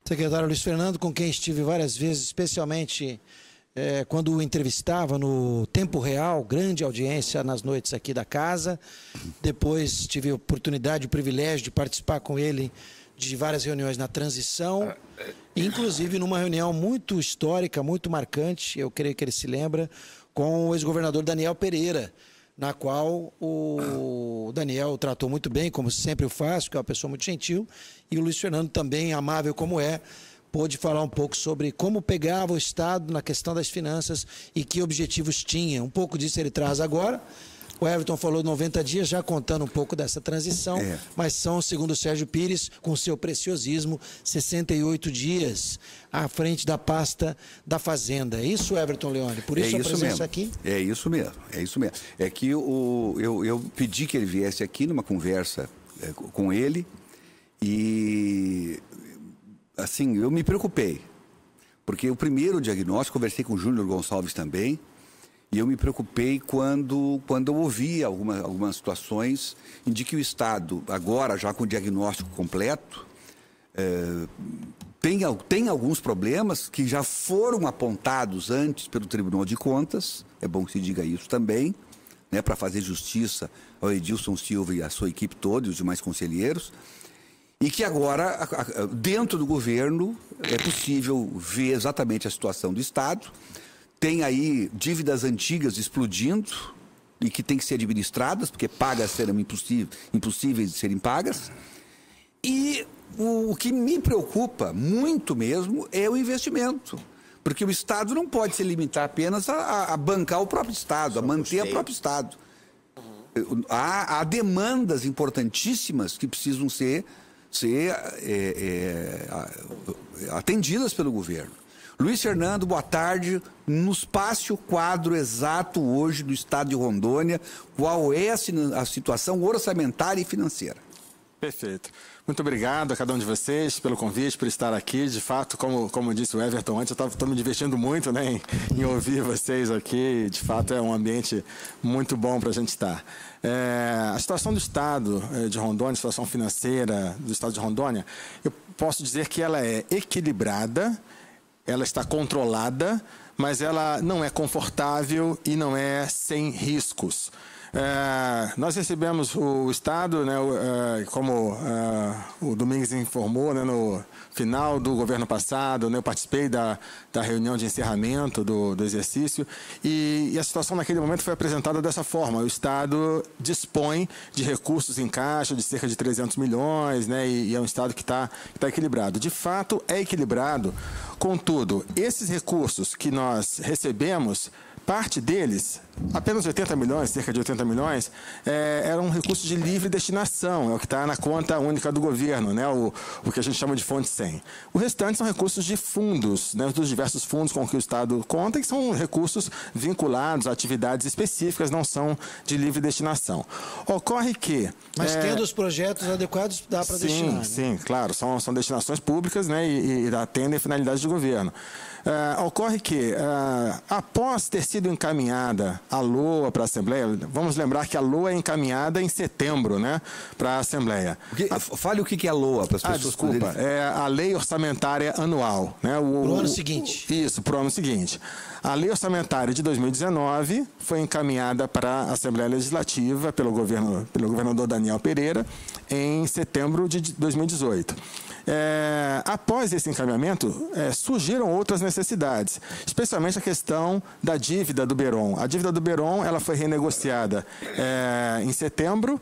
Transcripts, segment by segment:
Secretário Luiz Fernando, com quem estive várias vezes, especialmente quando o entrevistava no Tempo Real, grande audiência nas noites aqui da casa. Depois tive a oportunidade, o privilégio de participar com ele de várias reuniões na transição, inclusive numa reunião muito histórica, muito marcante, eu creio que ele se lembra, com o ex-governador Daniel Pereira, na qual o Daniel o tratou muito bem, como sempre o faz, que é uma pessoa muito gentil, e o Luiz Fernando também, amável como é, pôde falar um pouco sobre como pegava o Estado na questão das finanças e que objetivos tinha. Um pouco disso ele traz agora. O Everton falou 90 dias, já contando um pouco dessa transição, mas são, segundo o Sérgio Pires, com seu preciosismo, 68 dias à frente da pasta da Fazenda. É isso, Everton Leone? Por isso a presença aqui? É isso mesmo, é isso mesmo. É que eu pedi que ele viesse aqui numa conversa com ele e, assim, eu me preocupei. Porque o primeiro diagnóstico, conversei com o Júnior Gonçalves também, e eu me preocupei quando eu ouvi algumas situações em que o Estado, agora já com o diagnóstico completo, tem alguns problemas que já foram apontados antes pelo Tribunal de Contas, é bom que se diga isso também, né, para fazer justiça ao Edilson Silva e à sua equipe toda e os demais conselheiros, e que agora, dentro do governo, é possível ver exatamente a situação do Estado. Tem aí dívidas antigas explodindo e que têm que ser administradas, porque pagas serão impossíveis de serem pagas. E o que me preocupa muito mesmo é o investimento. Porque o Estado não pode se limitar apenas a bancar o próprio Estado, a manter o próprio Estado. Há demandas importantíssimas que precisam ser atendidas pelo governo. Luiz Fernando, boa tarde. Nos passe o quadro exato hoje do Estado de Rondônia, qual é a situação orçamentária e financeira. Perfeito. Muito obrigado a cada um de vocês pelo convite, por estar aqui. De fato, como disse o Everton antes, eu estou me divertindo muito, né, em ouvir vocês aqui. De fato, é um ambiente muito bom para a gente estar. A situação do Estado de Rondônia, a situação financeira do Estado de Rondônia, eu posso dizer que ela é equilibrada, ela está controlada, mas ela não é confortável e não é sem riscos. Nós recebemos o Estado, né, como o Domingues informou, né, no final do governo passado, né, eu participei da reunião de encerramento do exercício e a situação naquele momento foi apresentada dessa forma. O Estado dispõe de recursos em caixa de cerca de 300 milhões, né, e é um Estado que está equilibrado. De fato, é equilibrado. Contudo, esses recursos que nós recebemos, parte deles, apenas 80 milhões, cerca de 80 milhões, eram recursos de livre destinação, é o que está na conta única do governo, né, o que a gente chama de fonte 100. O restante são recursos de fundos, né, dos diversos fundos com que o Estado conta, que são recursos vinculados a atividades específicas, não são de livre destinação. Ocorre que... Mas tendo os projetos adequados, dá para destinar. Sim, né? Claro, são destinações públicas, né, e atendem finalidades de governo. Ocorre que, após ter sido encaminhada a LOA para a Assembleia, vamos lembrar que a LOA é encaminhada em setembro, né, para a Assembleia. Fale o que é a LOA para as pessoas. Desculpa, é a Lei Orçamentária Anual. Né, para o ano seguinte. Isso, para o ano seguinte. A Lei Orçamentária de 2019 foi encaminhada para a Assembleia Legislativa pelo governador Daniel Pereira em setembro de 2018. Após esse encaminhamento, surgiram outras necessidades, especialmente a questão da dívida do Beron. A dívida do Beron ela foi renegociada em setembro,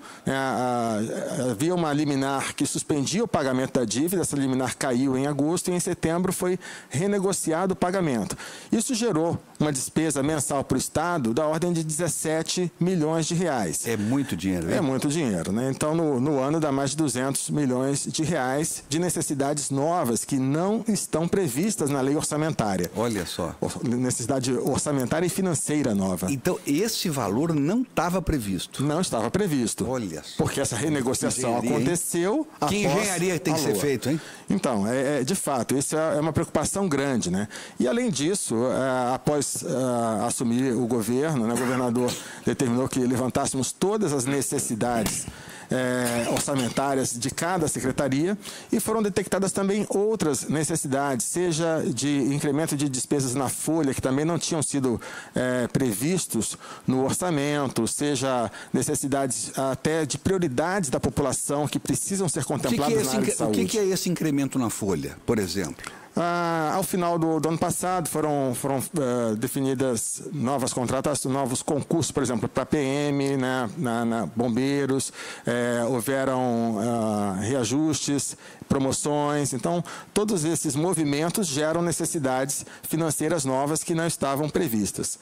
havia uma liminar que suspendia o pagamento da dívida, essa liminar caiu em agosto e em setembro foi renegociado o pagamento. Isso gerou uma despesa mensal para o Estado da ordem de 17 milhões de reais. É muito dinheiro, né? É muito dinheiro, né? Então, no ano dá mais de 200 milhões de reais de necessidades novas que não estão previstas na lei orçamentária. Olha só. Necessidade orçamentária e financeira nova. Então, esse valor não estava previsto? Não estava previsto. Olha só. Porque essa renegociação aconteceu após... Que engenharia tem que ser feito, hein? Então, de fato, isso é uma preocupação grande, né? E, além disso, após assumir o governo, né, o governador determinou que levantássemos todas as necessidades orçamentárias de cada secretaria e foram detectadas também outras necessidades, seja de incremento de despesas na folha, que também não tinham sido previstos no orçamento, seja necessidades até de prioridades da população que precisam ser contempladas na área de saúde. O que é esse incremento na folha, por exemplo? Ao final do ano passado foram definidas novas contratações, novos concursos, por exemplo, para PM, né, bombeiros, houveram reajustes, promoções. Então, todos esses movimentos geram necessidades financeiras novas que não estavam previstas.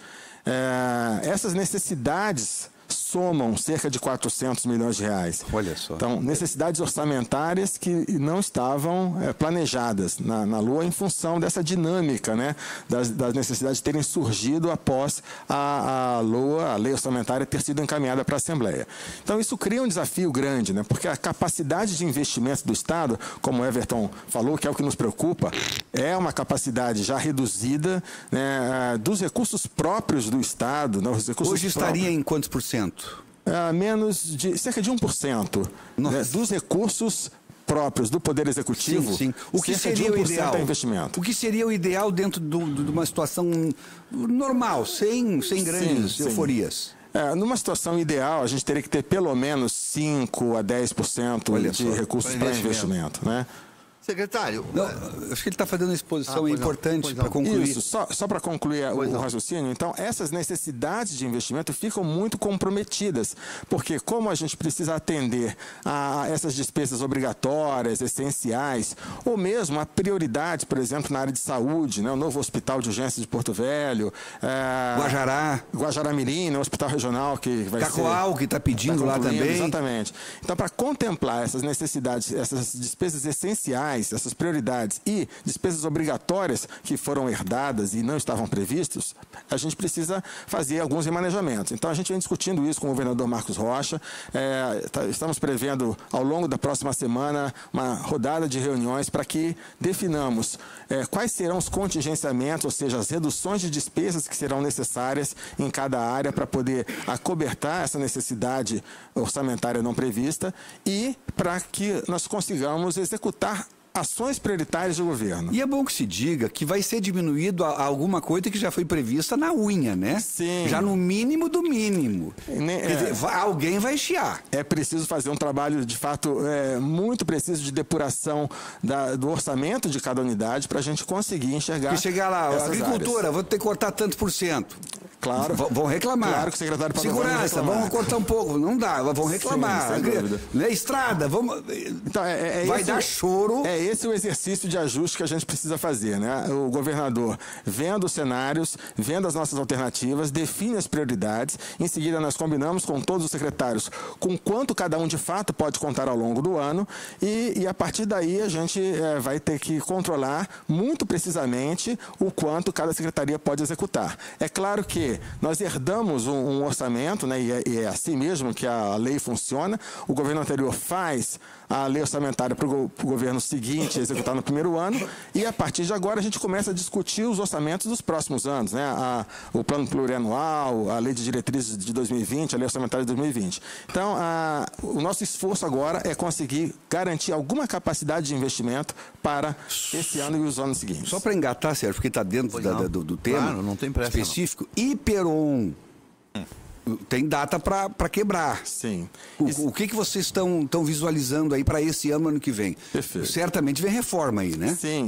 Essas necessidades somam cerca de 400 milhões de reais. Olha só. Então, necessidades orçamentárias que não estavam planejadas na LOA em função dessa dinâmica, né, das necessidades terem surgido após a LOA, a lei orçamentária, ter sido encaminhada para a Assembleia. Então, isso cria um desafio grande, né, porque a capacidade de investimento do Estado, como o Everton falou, que é o que nos preocupa, é uma capacidade já reduzida, né, dos recursos próprios do Estado. Né, os recursos hoje estaria em quantos por cento? Cerca de 1%, né, dos recursos próprios do Poder Executivo. Sim. O que seria o ideal? Investimento. O que seria o ideal dentro de uma situação normal, sem grandes euforias? Numa situação ideal, a gente teria que ter pelo menos 5% a 10% de recursos para investimento, né? Secretário... Não, acho que ele está fazendo uma exposição importante para concluir. Isso, só para concluir o raciocínio. Então, essas necessidades de investimento ficam muito comprometidas, porque como a gente precisa atender a essas despesas obrigatórias, essenciais, ou mesmo a prioridades, por exemplo, na área de saúde, né, o novo Hospital de Urgência de Porto Velho, Guajará-Mirim, né, o Hospital Regional que vai Cacoal, que está pedindo lá também. Exatamente. Então, para contemplar essas necessidades, essas despesas essenciais, essas prioridades e despesas obrigatórias que foram herdadas e não estavam previstos, a gente precisa fazer alguns remanejamentos. Então, a gente vem discutindo isso com o governador Marcos Rocha. Estamos prevendo, ao longo da próxima semana, uma rodada de reuniões para que definamos quais serão os contingenciamentos, ou seja, as reduções de despesas que serão necessárias em cada área para poder acobertar essa necessidade orçamentária não prevista e para que nós consigamos executar ações prioritárias do governo. E é bom que se diga que vai ser diminuído alguma coisa que já foi prevista na unha, né? Sim. Já no mínimo do mínimo. Quer dizer, alguém vai chiar. É preciso fazer um trabalho, de fato, muito preciso de depuração do orçamento de cada unidade para a gente conseguir enxergar. Porque chegar lá, agricultura, áreas. Vou ter que cortar tanto por cento. Claro. Vão reclamar. Claro que o secretário Segurança, vamos cortar um pouco. Não dá, vão reclamar. Sim, sem dúvida. Estrada, vamos... Então, vai dar choro. É esse o exercício de ajuste que a gente precisa fazer, né? O governador, vendo os cenários, vendo as nossas alternativas, define as prioridades. Em seguida, nós combinamos com todos os secretários com quanto cada um de fato pode contar ao longo do ano e a partir daí a gente vai ter que controlar muito precisamente o quanto cada secretaria pode executar. É claro que nós herdamos um orçamento, né? E é assim mesmo que a lei funciona. O governo anterior faz a lei orçamentária para o governo seguinte executar no primeiro ano e a partir de agora a gente começa a discutir os orçamentos dos próximos anos, né? O plano plurianual, a lei de diretrizes de 2020, a lei orçamentária de 2020. Então, o nosso esforço agora é conseguir garantir alguma capacidade de investimento para esse ano e os anos seguintes. Só para engatar, Sérgio, porque está dentro do tema, claro, não tem pressa, específico, Hiperon tem data para quebrar. Sim. O que vocês estão visualizando aí para esse ano que vem? Perfeito. Certamente vem reforma aí, né? Sim.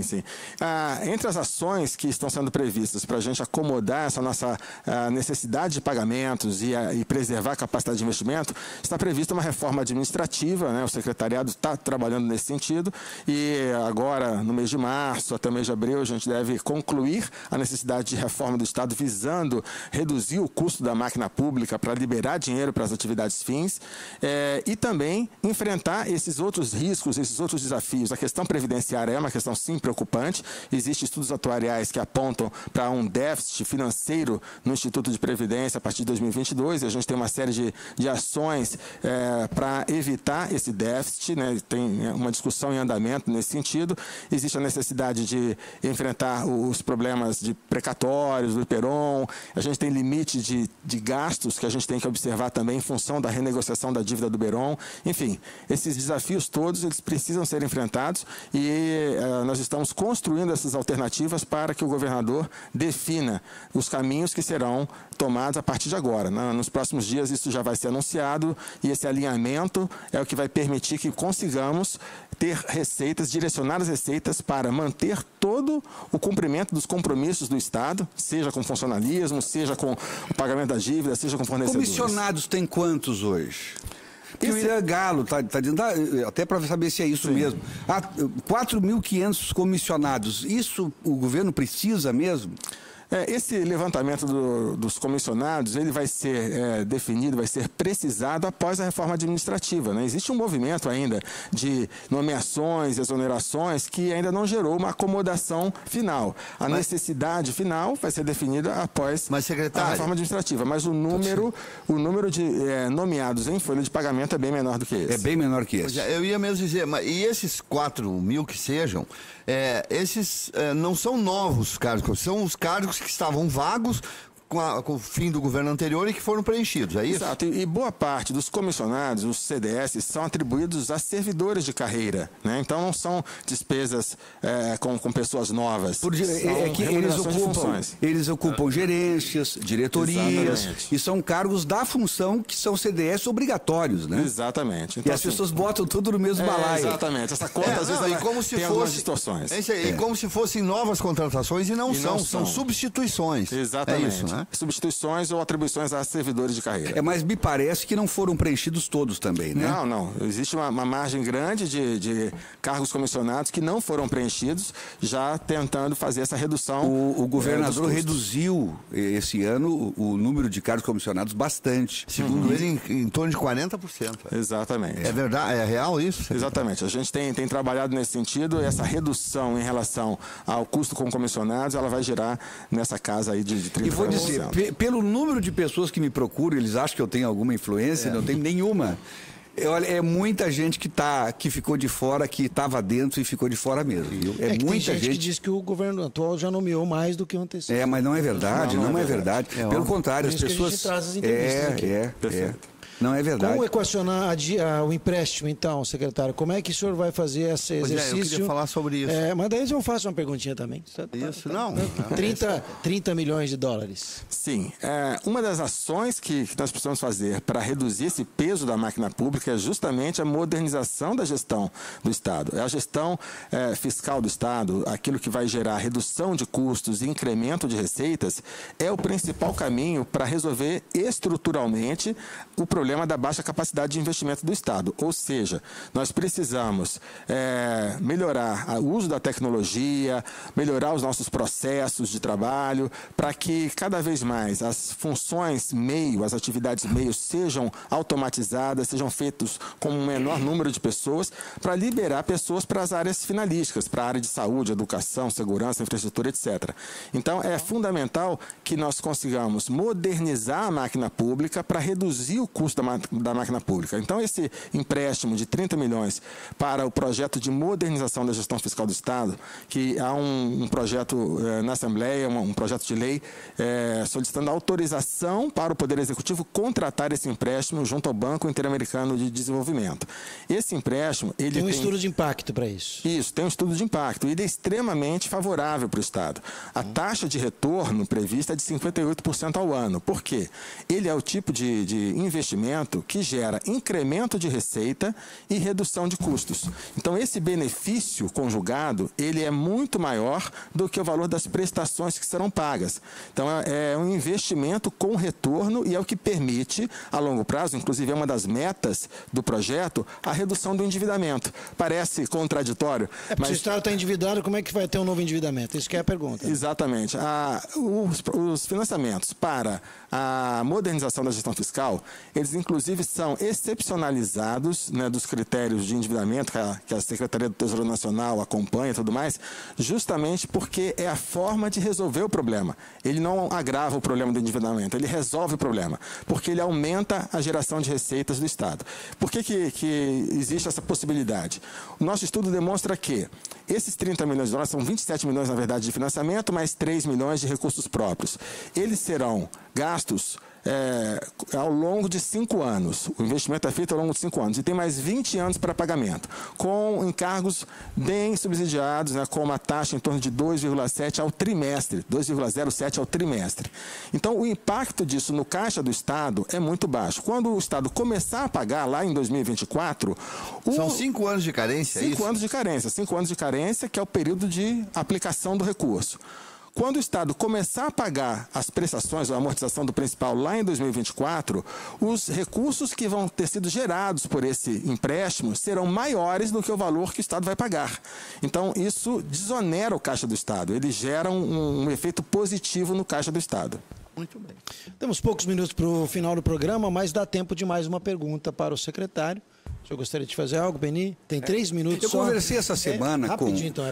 Entre as ações que estão sendo previstas para a gente acomodar essa nossa necessidade de pagamentos e preservar a capacidade de investimento, está prevista uma reforma administrativa, né? O secretariado está trabalhando nesse sentido e agora, no mês de março até o mês de abril, a gente deve concluir a necessidade de reforma do Estado visando reduzir o custo da máquina pública para liberar dinheiro para as atividades fins e também enfrentar esses outros riscos, esses outros desafios. A questão previdenciária é uma questão, sim, preocupante. Existem estudos atuariais que apontam para um déficit financeiro no Instituto de Previdência a partir de 2022 e a gente tem uma série de ações para evitar esse déficit, né? Tem uma discussão em andamento nesse sentido. Existe a necessidade de enfrentar os problemas de precatórios, do Hiperon. A gente tem limite de gastos custos que a gente tem que observar também em função da renegociação da dívida do Berom. Enfim, esses desafios todos, eles precisam ser enfrentados e nós estamos construindo essas alternativas para que o governador defina os caminhos que serão tomados a partir de agora. Nos próximos dias isso já vai ser anunciado e esse alinhamento é o que vai permitir que consigamos ter receitas, direcionar as receitas para manter todo o cumprimento dos compromissos do Estado, seja com funcionalismo, seja com o pagamento da dívida, seja com fornecedores. Comissionados tem quantos hoje? Porque o Irã Galo está dizendo, até para saber se é isso mesmo. 4.500 comissionados, isso o governo precisa mesmo? Esse levantamento dos comissionados, ele vai ser definido, vai ser precisado após a reforma administrativa, né? Existe um movimento ainda de nomeações, exonerações, que ainda não gerou uma acomodação final. A necessidade final vai ser definida após a reforma administrativa, mas o número de nomeados em folha de pagamento é bem menor do que esse. É bem menor que esse. Eu ia mesmo dizer, mas e esses 4.000 que sejam, esses não são novos cargos, são os cargos que estavam vagos com o fim do governo anterior e que foram preenchidos, é isso? Exato, e boa parte dos comissionados, os CDS, são atribuídos a servidores de carreira, né? Então não são despesas com pessoas novas. É que eles ocupam gerências, diretorias, exatamente, e são cargos da função que são CDS obrigatórios, né? Exatamente. Então, e as pessoas botam tudo no mesmo balaio. Exatamente, essa conta às vezes tem algumas distorções. E como se fossem novas contratações e não são substituições. Exatamente. É isso, né? Substituições ou atribuições a servidores de carreira. Mas me parece que não foram preenchidos todos também, né? Não. Existe uma margem grande de cargos comissionados que não foram preenchidos, já tentando fazer essa redução. O governador reduziu esse ano o número de cargos comissionados bastante. Segundo ele, em torno de 40%. Exatamente. É verdade? É real isso? Exatamente. A gente tem trabalhado nesse sentido. Essa redução em relação ao custo com comissionados, ela vai gerar nessa casa aí de 30%. E vou dizer, pelo número de pessoas que me procuram, eles acham que eu tenho alguma influência, não tenho nenhuma. Olha, é muita gente que ficou de fora, que estava dentro e ficou de fora mesmo. Viu? Muita gente que diz que o governo atual já nomeou mais do que o antecessor. Mas não é verdade, não é verdade. Pelo contrário, as pessoas... Que a gente traz as entrevistas aqui. Perfeito. Não é verdade. Como equacionar o empréstimo, então, secretário? Como é que o senhor vai fazer esse exercício? Eu queria falar sobre isso. Mas daí eu faço uma perguntinha também. Isso, não. 30 milhões de dólares. Sim. Uma das ações que nós precisamos fazer para reduzir esse peso da máquina pública é justamente a modernização da gestão do Estado. É a gestão fiscal do Estado, aquilo que vai gerar redução de custos e incremento de receitas, é o principal caminho para resolver estruturalmente o problema da baixa capacidade de investimento do Estado. Ou seja, nós precisamos melhorar o uso da tecnologia, melhorar os nossos processos de trabalho, para que cada vez mais as funções meio, as atividades meio sejam automatizadas, sejam feitas com um menor número de pessoas, para liberar pessoas para as áreas finalísticas, para a área de saúde, educação, segurança, infraestrutura, etc. Então, é fundamental que nós consigamos modernizar a máquina pública para reduzir o custo da máquina pública. Então, esse empréstimo de 30 milhões para o projeto de modernização da gestão fiscal do Estado, que há um projeto na Assembleia, um projeto de lei solicitando autorização para o Poder Executivo contratar esse empréstimo junto ao Banco Interamericano de Desenvolvimento. Esse empréstimo... Tem um estudo de impacto para isso. Isso, tem um estudo de impacto. E ele é extremamente favorável para o Estado. A taxa de retorno prevista é de 58% ao ano. Por quê? Ele é o tipo de investimento que gera incremento de receita e redução de custos. Então, esse benefício conjugado, ele é muito maior do que o valor das prestações que serão pagas. Então, é um investimento com retorno e é o que permite, a longo prazo, inclusive é uma das metas do projeto, a redução do endividamento. Parece contraditório. Mas se o Estado está endividado, como é que vai ter um novo endividamento? Isso que é a pergunta. Exatamente. Os financiamentos para a modernização da gestão fiscal, eles inclusive são excepcionalizados, né, dos critérios de endividamento que a Secretaria do Tesouro Nacional acompanha e tudo mais, justamente porque é a forma de resolver o problema. Ele não agrava o problema do endividamento, ele resolve o problema, porque ele aumenta a geração de receitas do Estado. Por que existe essa possibilidade? O nosso estudo demonstra que esses 30 milhões de dólares, são 27 milhões, na verdade, de financiamento, mais 3 milhões de recursos próprios. Eles serão gastos ao longo de 5 anos. O investimento é feito ao longo de 5 anos e tem mais 20 anos para pagamento, com encargos bem subsidiados, né, com uma taxa em torno de 2,7 ao trimestre, 2,07 ao trimestre. Então, o impacto disso no caixa do Estado é muito baixo. Quando o Estado começar a pagar lá em 2024... São 5 anos de carência, é isso? 5 anos de carência. 5 anos de carência, que é o período de aplicação do recurso. Quando o Estado começar a pagar as prestações ou a amortização do principal lá em 2024, os recursos que vão ter sido gerados por esse empréstimo serão maiores do que o valor que o Estado vai pagar. Então, isso desonera o caixa do Estado. Ele gera um efeito positivo no caixa do Estado. Muito bem. Temos poucos minutos para o final do programa, mas dá tempo de mais uma pergunta para o secretário. O senhor gostaria de fazer algo, Beni? Tem 3 minutos só. Eu conversei essa semana rapidinho, então,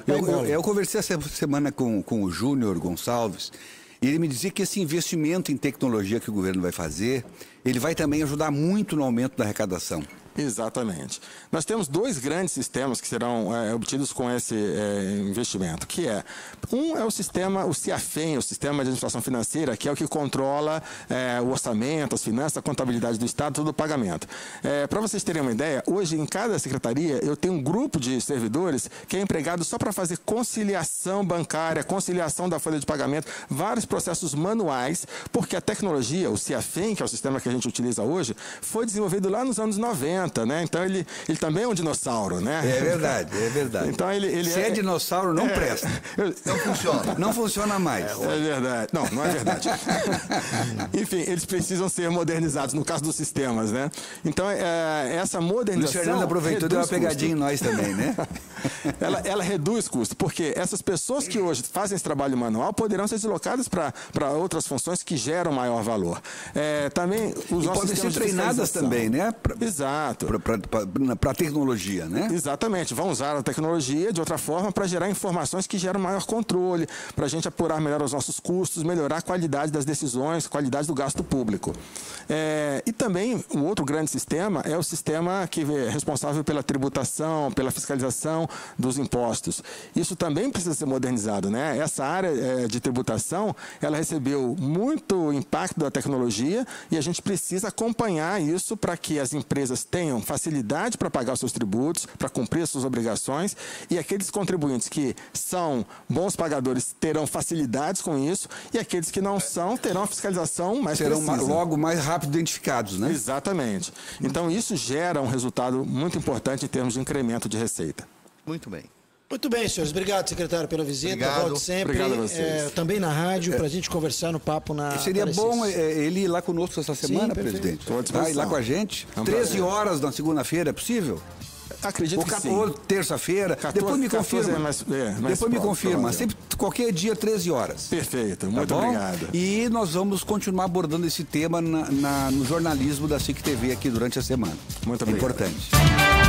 eu conversei essa semana com o Júnior Gonçalves e ele me dizia que esse investimento em tecnologia que o governo vai fazer, ele vai também ajudar muito no aumento da arrecadação. Exatamente. Nós temos 2 grandes sistemas que serão obtidos com esse investimento, que é o sistema, o CIAFEM, o Sistema de Administração Financeira, que é o que controla o orçamento, as finanças, a contabilidade do Estado, todo o pagamento. Para vocês terem uma ideia, hoje em cada secretaria eu tenho um grupo de servidores que é empregado só para fazer conciliação bancária, conciliação da folha de pagamento, vários processos manuais, porque a tecnologia, o CIAFEM, que é o sistema que a gente utiliza hoje, foi desenvolvido lá nos anos 90. Né? Então ele também é um dinossauro, né? É verdade, é verdade. Então, Se é dinossauro, não presta. Não funciona. Não funciona mais. É verdade. Não é verdade. Enfim, eles precisam ser modernizados, no caso dos sistemas, né? Então, essa modernização... O Fernando aproveitou e deu uma pegadinha em nós também, né? ela reduz custo, porque essas pessoas que hoje fazem esse trabalho manual poderão ser deslocadas para outras funções que geram maior valor. Também os nossos podem ser treinadas também, né? Exato. Para a tecnologia, né? Exatamente. Vão usar a tecnologia de outra forma para gerar informações que geram maior controle, para a gente apurar melhor os nossos custos, melhorar a qualidade das decisões, qualidade do gasto público. E também, um outro grande sistema é o sistema que é responsável pela tributação, pela fiscalização dos impostos. Isso também precisa ser modernizado, né? Essa área de tributação, ela recebeu muito impacto da tecnologia e a gente precisa acompanhar isso para que as empresas tenham facilidade para pagar os seus tributos, para cumprir as suas obrigações, e aqueles contribuintes que são bons pagadores terão facilidades com isso, e aqueles que não são terão a fiscalização mais precisa. Serão logo mais rápido identificados, né? Exatamente. Então isso gera um resultado muito importante em termos de incremento de receita. Muito bem. Muito bem, senhores. Obrigado, secretário, pela visita. Obrigado. Volte sempre. Obrigado a vocês. Também na rádio, para a gente conversar no papo na... Seria bom ele ir lá conosco essa semana, perfeito. presidente. Estou à disposição. Ir lá com a gente. É um 13 prazer. horas na segunda-feira, é possível? Acredito que sim. Ou terça-feira. Depois me confirma. Depois me confirma. Sempre, qualquer dia, 13 horas. Perfeito. Muito Tá bom? obrigado. E nós vamos continuar abordando esse tema no jornalismo da SIC TV aqui durante a semana. Muito É obrigado. importante.